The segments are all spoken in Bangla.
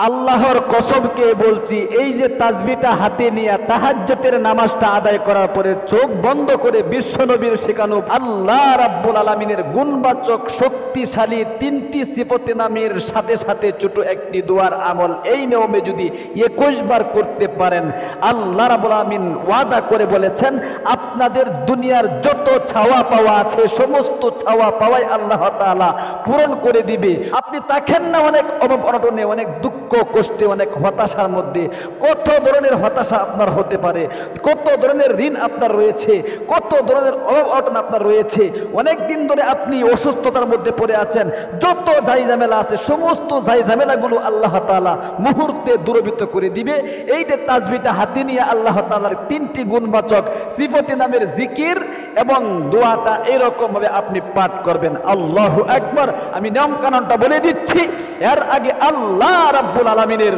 আল্লাহর কসমকে বলছি, এই যে তাসবিহটা হাতে নিয়ে তাহাজ্জুদের নামাজটা আদায় করার পরে চোখ বন্ধ করে বিশ্বনবীর শেখানো আল্লাহ রাব্বুল আলামিনের গুণবাচক শক্তিশালী তিনটি সিফতে নামের সাথে সাথে ছোট একটি দোয়ার আমল এই নিয়মে যদি 21 বার করতে পারেন, আল্লাহ রাব্বুল আলামিন ওয়াদা করে বলেছেন আপনাদের দুনিয়ার যত চাওয়া পাওয়া আছে সমস্ত চাওয়া পাওয়াই আল্লাহ তাআলা পূরণ করে দিবে। আপনি দেখেন না অনেক অনটনে, অনেক দুঃখ কষ্টে, অনেক হতাশার মধ্যে, কত ধরনের হতাশা আপনার হতে পারে, কত ধরনের ঋণ আপনার রয়েছে, কত ধরনের অনটন আপনার রয়েছে, অনেক দিন ধরে আপনি অসুস্থতার মধ্যে পড়ে আছেন, যত জাই ঝামেলা আছে সমস্ত জাই ঝামেলাগুলো আল্লাহ তাআলা মুহূর্তে দূরীভূত করে দিবে। এইটা তাসবিহটা হাতে নিয়ে আল্লাহ তাআলার তিনটি গুণবাচক সিফতি নামের জিকির এবং দোয়াটা এরকম ভাবে আপনি পাঠ করবেন। আল্লাহু আকবার। আমি নিয়ম কানুনটা বলে দিচ্ছি, এর আগে আল্লাহ রাব্বুল আলামিনের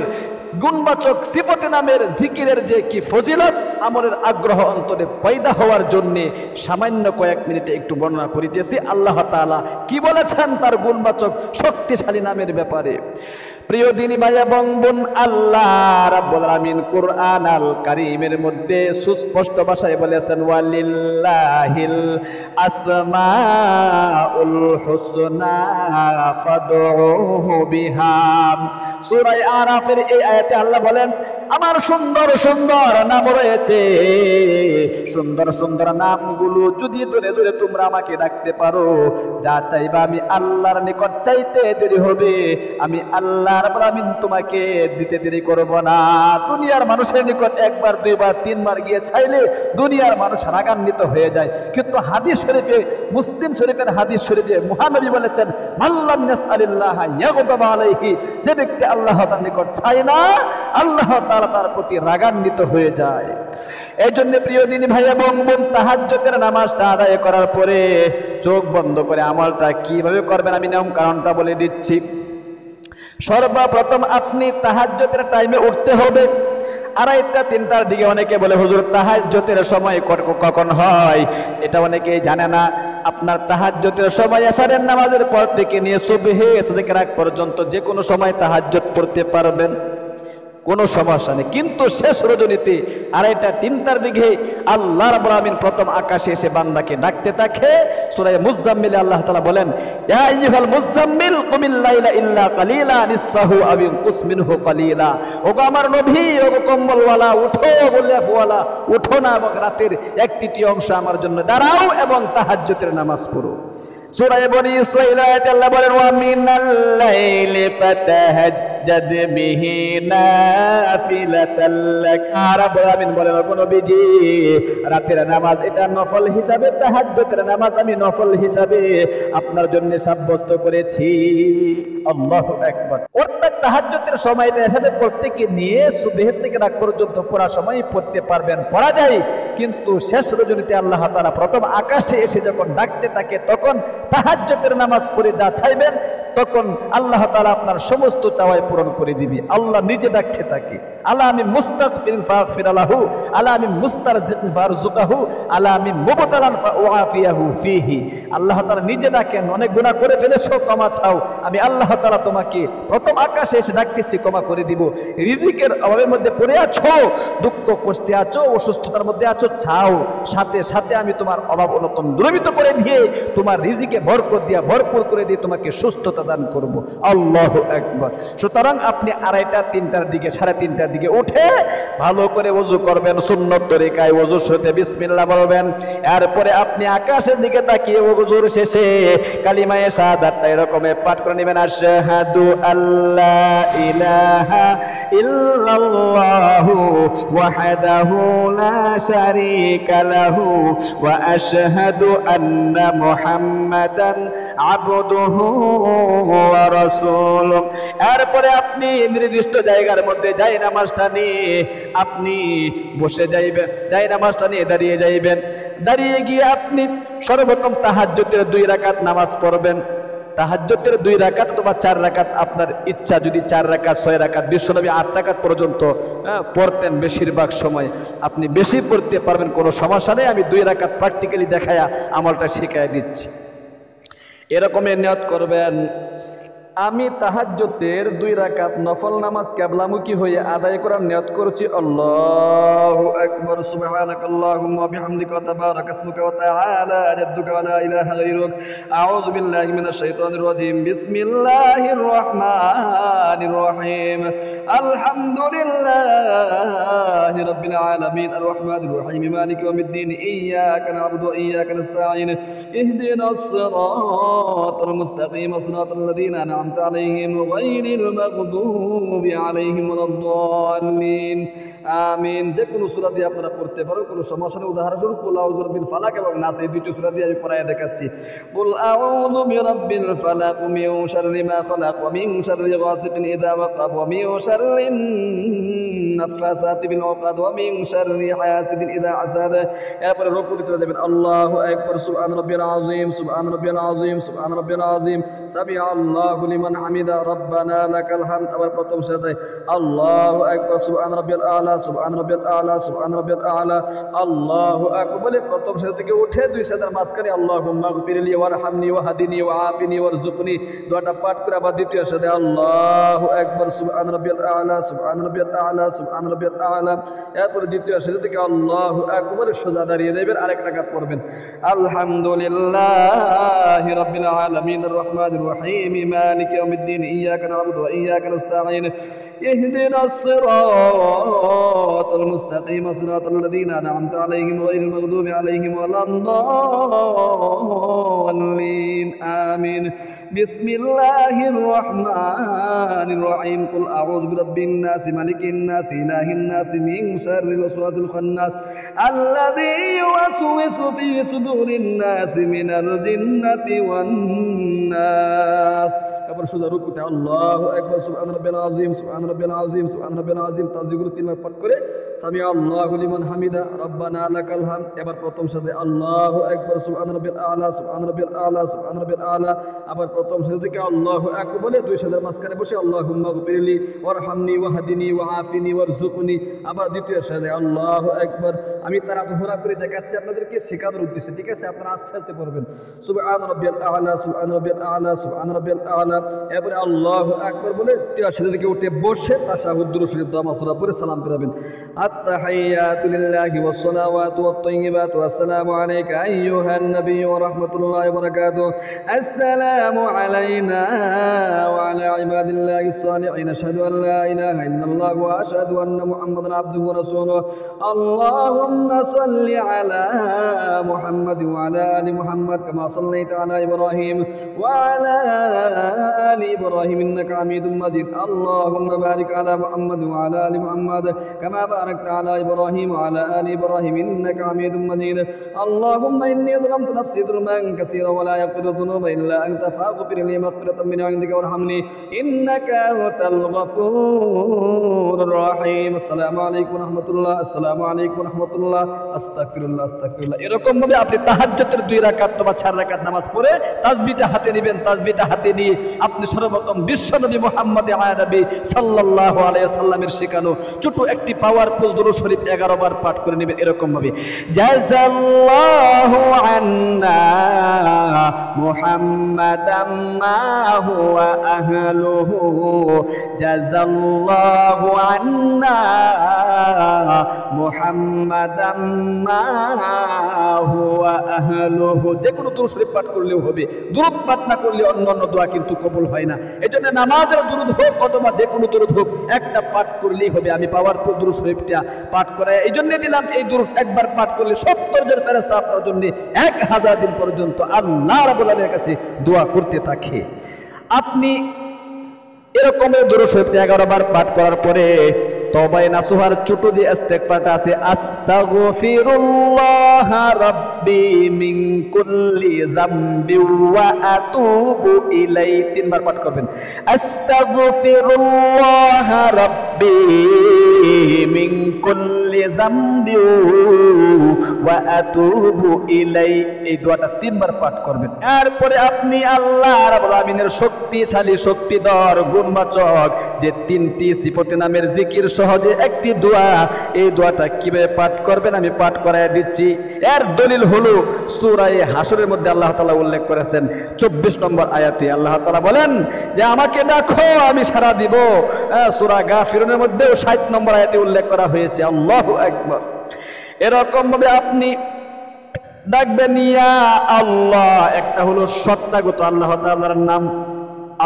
গুণবাচক সিফতে নামের জিকিরের যে কি ফজিলত, আমলের আগ্রহ অন্তরে পয়দা হওয়ার জন্য সামান্য কয়েক মিনিটে একটু বর্ণনা করিতেছি আল্লাহ তাআলা কি বলেছেন তার গুণবাচক শক্তিশালী নামের ব্যাপারে। প্রিয় দিনী ভাই এবং বোন, আল্লাহ রাব্বুল আলামিন কুরআন আল কারীমের মধ্যে সুস্পষ্ট ভাষায় বলেছেন ওয়ালিল্লাহিল আসমাউল হুসনা ফাদউহু বিহা। সূরা আরাফের এই আয়াতে আল্লাহ বলেন আমার সুন্দর সুন্দর নাম রয়েছে, সুন্দর সুন্দর নামগুলো যদি ধরে ধরে তোমরা আমাকে ডাকতে পারো, যা চাইবা আমি আল্লাহর নিকট চাইতে দেরি হবে, আমি আল্লাহ রাব্বুল আমিন তোমাকে দিতে দেরি করব না। দুনিয়ার মানুষের নিকট একবার দুইবার তিনবার গিয়ে চাইলে দুনিয়ার মানুষ রাগান্বিত হয়ে যায়, কিন্তু হাদিস শরীফে, মুসলিম শরীফের হাদিস শরীফে মহানবী বলেছেন মাল্লাম ইয়াসআলিল্লাহ ইয়াগদাব আলাইহি, যে ব্যক্তি আল্লাহ তাআলার নিকট চায় না আল্লাহ তাআলা তার প্রতি রাগান্বিত হয়ে যায়। এই জন্য প্রিয় দিনী ভাই এবং বোন, তাহাজ্জুদের নামাজটা আদায় করার পরে চোখ বন্ধ করে আমলটা কিভাবে করবেন আমি নিয়ম কারণটা বলে দিচ্ছি। সর্বপ্রথম আপনি তাহাজ্জুদের টাইমে উঠতে হবে 2:30-3টার দিকে। অনেকে বলে হুজুর তাহাজ্জুদের সময় কখন হয় এটা অনেকেই জানে না। আপনার তাহাজ্জুদের সময় এশারের নামাজের পর থেকে নিয়ে সুবহে সাদিকের আগ পর্যন্ত যে কোনো সময় তাহাজ্জুদ পড়তে পারবেন, কোনো সমস্যা নেই। কিন্তু শেষ রজনীতে 2:30-3টার দিকে আল্লাহ রাব্বুল আলামিন প্রথম আকাশে এসে বান্দাকে ডাকতে থাকে। সূরা মুজাম্মিলে আল্লাহ তাআলা বলেন ইয়া আইয়ুহাল মুজাম্মিল কুমিল লাইলা ইল্লা কালিলা নিসফাহু আও ইনকুস মিনহু কালিলা। ওগো আমার নবী, ওগো কম্বলওয়ালা, উঠো, গোলাপওয়ালা, উঠো না এবং রাতের 1/3 অংশ আমার জন্য দাঁড়াও এবং তাহাজ্জুদের নামাজ পড়ো। সূরা বনী ইসরাঈল আয়াতে আল্লাহ বলেন ওয়া মিনাল লাইলি ফাতাহাজ্জাদ বিহি নাফিলাতাল লাক। রাব্বুল আমিন বলেন ওগো নবীজি, রাতের নামাজ এটা নফল হিসাবে, তাহাজ্জুদের নামাজ আমি নফল হিসাবে আপনার জন্য সাব্যস্ত করেছি। আল্লাহু আকবার। অর্থাৎ তাহাজ্জুদের সময়টা এসাতে পড়তে কি নিয়ে সুবহ থেকে রাত পর্যন্ত পুরো সময় পড়তে পারবেন, পড়া যায়। কিন্তু শেষ রজনীতে আল্লাহ তাআলা প্রথম আকাশে এসে যখন ডাকতে থাকে তখন তাহাজ্জুদের নামাজ পড়ে যা চাইবেন তখন আল্লাহ তাআলা আপনার সমস্ত চাওয়াই পূরণ করে দিবে। আল্লাহ নিজে ডাকতে থাকে আল্লাহ আমি মুস্তাগফিরিন ফাগফির লাহু, আল্লাহ আমি মুস্তারজিকিন ফারজুকাহু, আল্লাহ আমি মুবতালান ফাউআফিয়াহু ফিহি। আল্লাহ তাআলা নিজে ডাকেন অনেক গুনাহ করে ফেলেছো, ক্ষমা চাও, আমি আল্লাহ তাআলা তোমাকে প্রথম আকাশে এসে ডাকতেছি, ক্ষমা করে দিব। রিজিকের অভাবের মধ্যে পড়ে আছো, দুঃখ কষ্টে আছো, অসুস্থতার মধ্যে আছো, চাও, সাথে সাথে আমি তোমার অভাব অনটন দূরীভূত করে দিয়ে তোমার রিজিকে বরকত দিয়া ভরপুর করে দিয়ে তোমাকে সুস্থতা দান করব। আল্লাহু আকবার। সুতরাং আপনি 2:30-3টার দিকে 3:30টার দিকে উঠে ভালো করে ওযু করবেন, সুন্নত তরিকায় ওযু শুরুতে বিসমিল্লাহ বলবেন। এরপরে আপনি আকাশের দিকে তাকিয়ে ওযুর শেষে কালিমায়ে শাহাদাতটা এরকম পাঠ করে নেবেন আশহাদু আল্লা ইলাহা ইল্লাল্লাহু ওয়াহদাহু লা শারীকা লাহু ওয়া আশহাদু আন্না মুহাম্মাদান আবদুহু ওয়া রাসূলুহু। এরপরে আপনি নির্দিষ্ট জায়গার মধ্যে যাই নামাজটা নিয়ে আপনি বসে যাইবেন, যাই নামাজটা নিয়ে দাঁড়িয়ে যাইবেন। দাঁড়িয়ে গিয়ে আপনি সর্বপ্রথম তাহাজ্জুদের 2 রাকাত নামাজ পড়বেন। তাহাজ্জুদের 2 রাকাত অথবা 4 রাকাত আপনার ইচ্ছা, যদি 4 রাকাত 6 রাকাত, বিশ্বনবী 8 রাকাত পর্যন্ত পড়তেন বেশিরভাগ সময়, আপনি বেশি পড়তে পারবেন, কোনো সমস্যা নেই। আমি 2 রাকাত প্র্যাকটিক্যালি দেখায়া আমলটা শিখাই দিচ্ছি। এরকমের নিয়ত করবেন আমি তাহাজ্জুদের 2 রাকাত নফল নামাজ কিবলামুখী হয়ে আদায় করার নিয়ত করেছি। আল্লাহু আকবার। সুবহানাকাল্লাহুম্মা ওয়া বিহামদিকা ওয়া তাবারাকা ইসমুকা ওয়া তাআলা জাদ্দুকা ওয়া লা ইলাহা গায়রুক। আউযু বিল্লাহি মিনাশ শাইতানির রাজীম। বিসমিল্লাহির রাহমানির রাহিম। আলহামদুলিল্লাহি রাব্বিল আলামিন আর রাহমানির রাহিম মালিকি ইয়াউমিদ্দিন। ইয়্যাকা না'বুদু ওয়া ইয়্যাকা নাস্তাঈন। ইহদিনাস সিরাতাল মুস্তাকিম সিরাতাল লাযীনা أنعمت عليهم غير المغضوب عليهم ولا الضالين আমিন। যে কোনো সূরা দিয়ে আপনারা পড়তে পারো, কোনো সমস্যা নেই। উদাহরণস্বরূপ কুল আউযু বিরাব্বিল ফালাক এবং নাস, এই দুটো সূরা দিয়ে আমি পড়ায় দেখাচ্ছি। কুল আউযু বিরাব্বিল ফালাক মিন শাররি মা খালাক ওয়া মিন শাররি গাসিকিন ইযা ওয়াকাব ওয়া মিন শাররিন নাফাসাতি বিল উকাদ ওয়া মিন শাররি হাসিদিন ইযা হাসাদ। এরপরে রুকুতে চলে যাবেন। আল্লাহু আকবার। সুবহান রাব্বিয়াল আযীম, সুবহান রাব্বিয়াল আযীম, সুবহান রাব্বিয়াল আযীম। সামিআল্লাহু লিমান হামিদা, রব্বানা লাকাল হামদ। আবার প্রথম সাজদায় আল্লাহু আকবার। সুবহান রাব্বিয়াল আলা, সুবহান রাব্বিয়াল আলা, সুবহান রাব্বিয়াল আলা। আল্লাহু আকবার বলে প্রথম সাজদা থেকে উঠে 2 সাজদার মাঝখানে আল্লাহুম্মা গফিরলি ওয়ারহামনি ওয়াহদিনি ওয়াআফিনি ওয়ারযুকনি দোয়াটা পাঠ করে আবার দ্বিতীয় সাজদায় আল্লাহু আকবার। সুবহান রাব্বিয়াল আলা, সুবহান রাব্বিয়াল আলা, সুবহান রাব্বিয়াল আলা। এরপরে দ্বিতীয় সাজদা থেকে আল্লাহু আকবার সোজা দাঁড়িয়ে যাবেন, আরেক রাকাত পড়বেন। আলহামদুলিল্লাহি রাব্বিল আলামিন আর রাহমানির রাহিম মালিকি ইয়াউমিদ্দিন। ইয়্যাকা না'বুদু ওয়া ইয়্যাকা নাস্তাঈন। ইহদিনাস সিরাতাল মুস্তাকিম সিরাতাল লাযীনা আন'আমতা আলাইহিম গায়রিল মাগদুবি আলাইহিম ওয়ালাদ দাল্লিন। আমিন। বিসমিল্লাহির রাহমানির রাহিম। কুল আউযু বিরাব্বিন নাস মালিকিন নাস ইলাহিন নাস মিন শাররিল ওয়াসওয়াসিল খান্নাস আল্লাযী ইউওয়াসওয়িসু ফি সুদুরিন নাস মিনাল জিন্নাতি ওয়ান নাস। তারপর সোজা রুকুতে আল্লাহু আকবার। সুবহান রাব্বিয়াল আযীম, সুবহান রাব্বিয়াল আযীম, সুবহান রাব্বিয়াল আযীম। তাসবিহগুলো 3 বার পাঠ করে সামিআল্লাহু লিমান হামিদা, রব্বানা লাকাল হামদ। এবার প্রথম সাজদায় আল্লাহু আকবার। সুবহান রাব্বিয়াল আলা, সুবহান রাব্বিয়াল আলা, সুবহান রাব্বিয়াল আলা। আবার প্রথম সাজদা থেকে আল্লাহু আকবার বলে 2 সাজদার মাঝখানে বসে আল্লাহুম্মা গফিরলি ওয়ারহামনি ওয়াহদিনি ওয়াআফিনি ওয়ারযুকনি। আবার দ্বিতীয় সাজদায় আল্লাহু আকবার। আমি তারা দোহরা করে দেখাচ্ছি আপনাদেরকে শেখানোর উদ্দেশ্যে, ঠিক আছে? আপনারা আস্তে আস্তে পড়বেন। সুবহান রাব্বিয়াল আলা, সুবহান রাব্বিয়াল আলা, সুবহান রাব্বিয়াল আলা। এরপরে আল্লাহু আকবার বলে সাজদা থেকে উঠে বসে তাশাহুদ দুরূদ শরীফ দোয়া মাসুরা পড়ে সালাম ফিরাবেন। আত-তাহিয়াতু লিল্লাহি ওয়াস সালাওয়াতু ওয়াত তাইয়্যিবাতু আসসালামু আলাইকা আইয়ুহান নাবিয়্যু ওয়া রাহমাতুল্লাহি ওয়া বারাকাতুহু। আসসালামু আলাইনা ওয়া আলা ইবাদিল্লাহিস সালিহিন। আশহাদু আন লা ইলাহা ইল্লাল্লাহ ওয়া আশহাদু আন্না মুহাম্মাদান আবদুহু ওয়া রাসূলুহু। আল্লাহুম্মা সাল্লি আলা মুহাম্মাদ ওয়া আলা আলি মুহাম্মাদ কামা সাল্লাইতা আলা ইব্রাহিম ওয়া আলা আলি ইব্রাহিম ইন্নাকা হামিদুম মাজিদ। আল্লাহুম্মা বারিক আলা মুহাম্মাদ ওয়া আলা আলি মুহাম্মাদ কামা বারাকতা আলা ইব্রাহিম ওয়া আলা আলি ইব্রাহিম ইন্নাকা হামিদুম মাজিদ। আল্লাহুম্মা ইন্নী যালামতু নাফসি যুলমান কাসীরা ওয়া লা ইয়াগফিরু যুনুবা ইল্লা আনতা ফাগফির লি মাগফিরাতাম মিন ইনদিকা ওয়ারহামনি ইন্নাকা আনতাল গফুরুর রাহিম। আসসালামু আলাইকুম ওয়া রাহমাতুল্লাহ। আসসালামু আলাইকুম ওয়া রাহমাতুল্লাহ। আস্তাগফিরুল্লাহ, আস্তাগফিরুল্লাহ। এরকম ভাবে আপনি তাহাজ্জুদের 2 রাকাত বা 4 রাকাত নামাজ পড়ে তাসবিহটা হাতে নেবেন। তাসবিহটা হাতে নিয়ে আপনি সর্বপ্রথম বিশ্বনবী মুহাম্মদ আরবি সাল্লাল্লাহু আলাইহি ওয়াসাল্লামের শেখানো ছোট একটি পাওয়ারফুল দুরূদ শরীফ 11 বার পাঠ করে নেবেন। এরকম ভাবে জাযাল্লাহু আন্না মুহাম্মাদাম মা হুয়া আহলুহু। জাযাল্লাহু আন্না মুহাম্মাদাম মা হুয়া আহলুহু। যে কোনো দুরূদ শরীফ পাঠ করলেও হবে, দুরূদ পাঠ না করলে অন্যান্য দোয়া কিন্তু কবুল হয় না। এজন্য নামাজের দুরূদ হোক অথবা যে কোনো দুরূদ হোক, একটা পাঠ করলেই হবে। আমি পাওয়ারফুল দুরূদ শরীফটা পাঠ করে এই জন্য দিলাম। এই দুরূদ একবার পাঠ করলে 70 জন ফেরেশতা আপনার জন্য 1000 দিন পর্যন্ত আল্লাহ রাব্বুল আলামিনের কাছে দোয়া করতে থাকে। আপনি এরকমের দুরূদ শরীফটা 11 বার পাঠ করার পরে তওবায়ে নাসুহার ছোট যে ইস্তেগফারটা আছে, আস্তাগফিরুল্লাহ রাব্বি মিন কুল্লি যামবি ওয়া আতুবু ইলাইহি। 3 বার পাঠ করবেন। আস্তাগফিরুল্লাহ রাব্বি মিন কুল্লি যামবি ওয়া আতুবু ইলাইহি। এই দোয়াটা 3 বার পাঠ করবেন। এরপরে আপনি আল্লাহ রাব্বুল আমিনের শক্তিশালী, শক্তিধর, গুণবাচক যে 3টি সিফতে নামের জিকির সহজে একটি দোয়া, এই দোয়াটা কিভাবে পাঠ করবেন আমি পাঠ করায় দিচ্ছি। এর দলিল হলো সূরা হাশরের মধ্যে আল্লাহ তাআলা উল্লেখ করেছেন 24 নম্বর আয়াতে আল্লাহ তাআলা বলেন যে আমাকে ডাকো আমি সাড়া দিব। সূরা গাফিরুনের মধ্যেও 60 নম্বর আয়াতে উল্লেখ করা হয়েছে। আল্লাহু আকবার। এরকম ভাবে আপনি ডাকবেন ইয়া আল্লাহ। একটা হলো সত্তাগত আল্লাহ তাআলার নাম,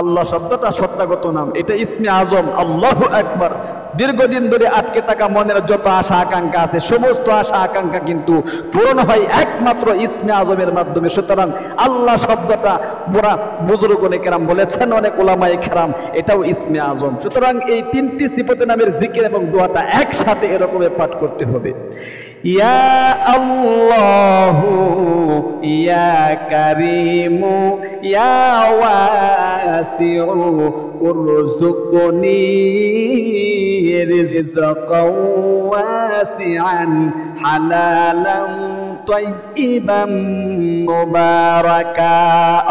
আল্লাহ শব্দটা সত্তাগত নাম, এটা ইসমে আজম। আল্লাহু আকবার। দীর্ঘদিন ধরে আটকে থাকা মনের যত আশা আকাঙ্ক্ষা আছে, সমস্ত আশা আকাঙ্ক্ষা কিন্তু পূরণ হয় একমাত্র ইসমে আজমের মাধ্যমে। সুতরাং আল্লাহ শব্দটা পুরা বুজুর্গনে কেরাম বলেছেন, অনেক উলামায়ে কেরাম, এটাও ইসমে আজম। সুতরাং এই 3টি সিফতে নামের জিকির এবং দোয়াটা একসাথে এরকম পাঠ করতে হবে। ইয়া আল্লাহু ইয়া কারীমু ইয়া ওয়াসিউ উরযুকনি রিজকাও ওয়াসিআন হালালান তাইয়িবান মুবারাকা।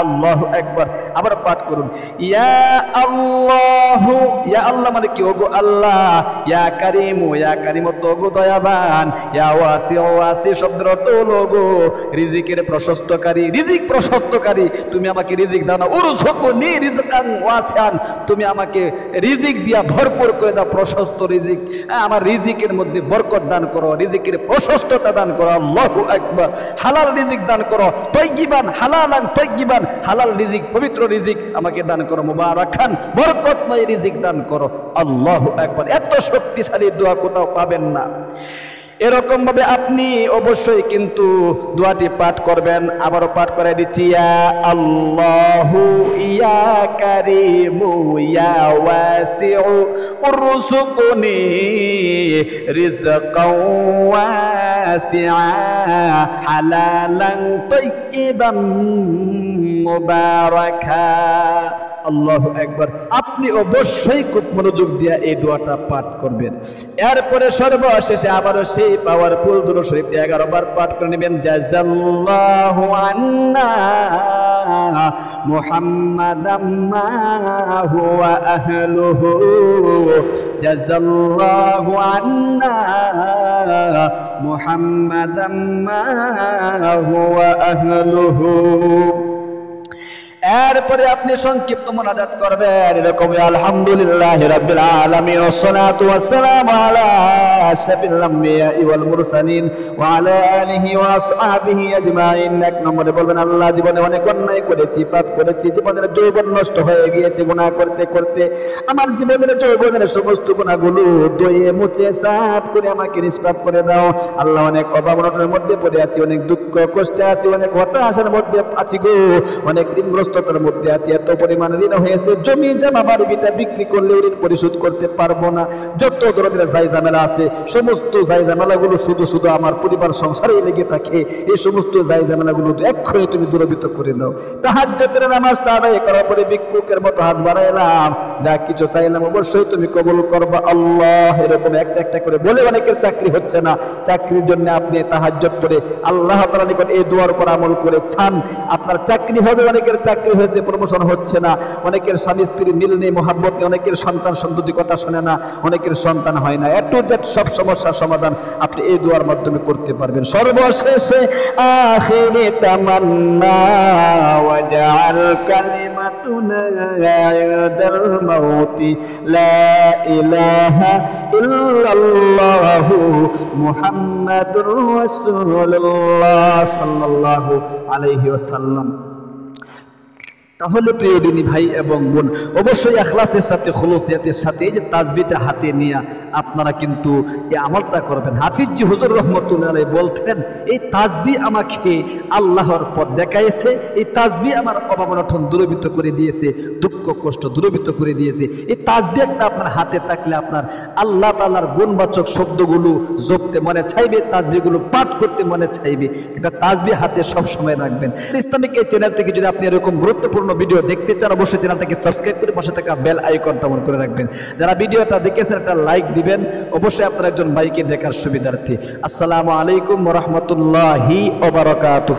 আল্লাহু আকবার। আবার পাঠ করুন ইয়া আল্লাহু। ইয়া আল্লাহ মানে কি? ওগো আল্লাহ। ইয়া কারীমু, ইয়া কারীম তো ওগো দয়াবান। ইয়া ওয়াসিউ, ওয়াসি শব্দের অর্থ হলো ওগো রিজিকের প্রশস্তকারী, রিজিক প্রশস্তকারী, তুমি আমাকে রিজিক দাও না। উরযুকনি রিজকান ওয়াসিআন, তুমি আমাকে রিজিক দিয়া ভরপুর করে দাও, প্রশস্ত রিজিক। আমার রিজিকের মধ্যে বরকত দান করো, রিজিকের প্রশস্ততা দান করো। আল্লাহু আকবার। হালাল রিজিক দান করো, তাইয়িবান হালালান তাইয়িবান, হালাল রিজিক, পবিত্র রিজিক আমাকে দান করো। মুবারাকান, বরকতময় রিজিক দান করো। আল্লাহু আকবার। এত শক্তিশালী দোয়া কোথাও পাবেন না। এরকম ভাবে আপনি অবশ্যই কিন্তু দোয়াটি পাঠ করবেন। আবারও পাঠ করে দিচ্ছি ইয়া আল্লাহু ইয়া কারীমু ইয়া ওয়াসিউ উরযুকনি রিজকাও ওয়াসিআ হালালান তাইয়িবান মুবারাকা। আল্লাহু আকবার। আপনি অবশ্যই খুব মনোযোগ দিয়ে এই দোয়াটা পাঠ করবেন। এরপরে সর্বশেষে আবারও সেই পাওয়ারফুল দুরূদ শরীফটি 11 বার পাঠ করে নেবেন। জাযাল্লাহু আন্না মুহাম্মাদাম মা হুয়া আহলুহু, জাযাল্লাহু আন্না মুহাম্মাদাম মা হুয়া আহলুহু। এরপরে আপনি সংক্ষিপ্ত মুনাজাত করবেন এরকম আলহামদুলিল্লাহি রাব্বিল আলামিন ওয়াসসালাতু ওয়াসসালামু আলা আশরাফিল আমবিয়া ওয়াল মুরসালিন ওয়া আলা আলিহি ওয়া আসহাবিহি আজমাইন। এক নম্বরে বলবেন আল্লাহ জীবনে অনেক অন্যায় করেছি, পাপ করেছি, জীবনের যৌবন নষ্ট হয়ে গিয়েছে গুনাহ করতে করতে। আমার জীবনের যৌবনের সমস্ত গুনাহগুলো ধুয়ে মুছে সাফ করে আমাকে নিষ্পাপ করে দাও। আল্লাহ অনেক অভাব অনটনের মধ্যে পড়ে আছি, অনেক দুঃখ কষ্টে আছি, অনেক হতাশার মধ্যে আছি গো, অনেক ঋণগ্রস্ততার মধ্যে আছি। এত পরিমাণ ঋণ হয়েছে, জমি জমা বাড়ি ভিটা বিক্রি করলে ঋণ পরিশোধ করতে পারবো না। যত ধরনের জায় ঝামেলা আছে সমস্ত জায় ঝামেলাগুলো শুধু শুধু আমার পরিবার সংসারে লেগে থাকে। এই সমস্ত জায় ঝামেলাগুলো এক্ষুনি তুমি দূরীভূত করে দাও। তাহাজ্জুদের নামাজটা আদায় করার পরে ভিক্ষুকের মতো হাত বাড়াইলাম, যা কিছু চাইলাম অবশ্যই তুমি কবুল করবা আল্লাহ। এরকম একটা একটা করে বলে অনেকের চাকরি হচ্ছে না, চাকরির জন্য আপনি তাহাজ্জুদ করে আল্লাহ তাআলার নিকট এই দোয়ার উপর আমল করে চান আপনার চাকরি হবে। অনেকের চাকরি হয়েছে, প্রমোশন হচ্ছে না, অনেকের স্বামী স্ত্রীর মিল নেই, মহাব্বত নেই, অনেকের সন্তান সন্ততি কথা শোনে না, অনেকের সন্তান হয় না। এত সব সমস্যার সমাধান আপনি এই দোয়ার মাধ্যমে করতে পারবেন। সর্বশেষে আখিরি তামান্না ওয়াজআল কালিমাতুনা ইনদাল মাউতি লা ইলাহা ইল্লাল্লাহু মুহাম্মাদুর রাসূলুল্লাহ সাল্লাল্লাহু আলাইহি ওয়াসাল্লাম। তাহলে প্রিয় দিনী ভাই এবং বোন, অবশ্যই ইখলাসের সাথে খুলুসিয়াতের সাথে এই যে তাসবিহটা হাতে নিয়ে আপনারা কিন্তু এই আমলটা করবেন। হাফিজ জি হুজুর রহমতুল্লাহ আলাইহি বলতেন এই তাসবিহ আমাকে আল্লাহর পথ দেখাইছে, এই তাসবিহ আমার অভাব অনটন দূরীভূত করে দিয়েছে, দুঃখ কষ্ট দূরীভূত করে দিয়েছে। এই তাসবিহ একটা আপনার হাতে থাকলে আপনার আল্লাহ তাআলার গুণবাচক শব্দগুলো জপতে মনে চাইবে, তাসবিহগুলো পাঠ করতে মনে চাইবে। এটা তাসবিহ হাতে সব সময় রাখবেন। ইসলামিক এই চ্যানেল থেকে যদি আপনি এরকম গুরুত্বপূর্ণ গুরুত্বপূর্ণ ভিডিও দেখতে চান অবশ্যই চ্যানেলটাকে সাবস্ক্রাইব করে পাশে থাকা বেল আইকনটা অন করে রাখবেন। যারা ভিডিওটা দেখেছেন একটা লাইক দিবেন, অবশ্যই আপনার একজন ভাইকে দেখার সুবিধার্থে। আসসালামু আলাইকুম ওয়া রাহমাতুল্লাহি ওয়া বারাকাতুহু।